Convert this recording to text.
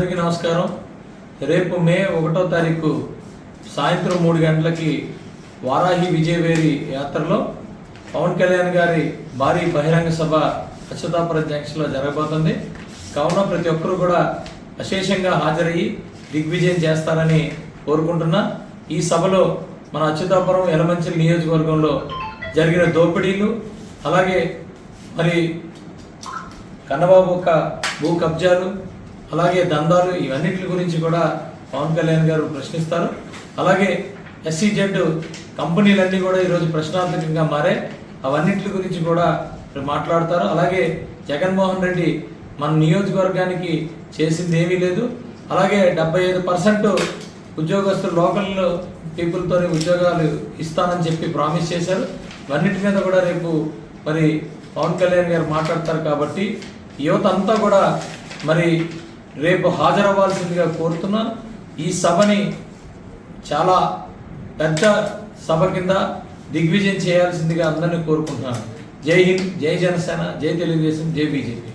అందరికీ నమస్కారం. రేపు మే 1వ తారీఖు సాయంత్రం 3 గంటలకి వారాహి విజయవేరి యాత్రలో పవన్ కళ్యాణ్ గారి భారీ బహిరంగ సభ అచ్యుతాపురం జంక్షన్లో జరగబోతుంది. కావున ప్రతి ఒక్కరూ కూడా అశేషంగా హాజరయ్యి దిగ్విజయం చేస్తారని కోరుకుంటున్నా. ఈ సభలో మన అచ్యుతాపురం యలమంచిలి నియోజకవర్గంలో జరిగిన దోపిడీలు, అలాగే మరి కన్నబాబు భూ కబ్జాలు, అలాగే దందాలు, ఇవన్నిటి గురించి కూడా పవన్ కళ్యాణ్ గారు ప్రశ్నిస్తారు. అలాగే SEZ కంపెనీలన్నీ కూడా ఈరోజు ప్రశ్నార్థకంగా మారే, అవన్నిటి గురించి కూడా మాట్లాడతారు. అలాగే జగన్మోహన్ రెడ్డి మన నియోజకవర్గానికి చేసింది ఏమీ లేదు. అలాగే 75% ఉద్యోగస్తులు లోకల్ పీపుల్తో ఉద్యోగాలు ఇస్తానని చెప్పి ప్రామిస్ చేశారు. ఇవన్నిటి మీద కూడా రేపు మరి పవన్ కళ్యాణ్ గారు మాట్లాడతారు. కాబట్టి యువత అంతా కూడా మరి రేపు హాజరవ్వాల్సిందిగా కోరుతున్నాను. ఈ సభని చాలా పెద్ద సభ కింద దిగ్విజయం చేయాల్సిందిగా అందరినీ కోరుకుంటున్నాను. జై హింద్, జై జనసేన, జై తెలుగుదేశం, జై బీజేపీ.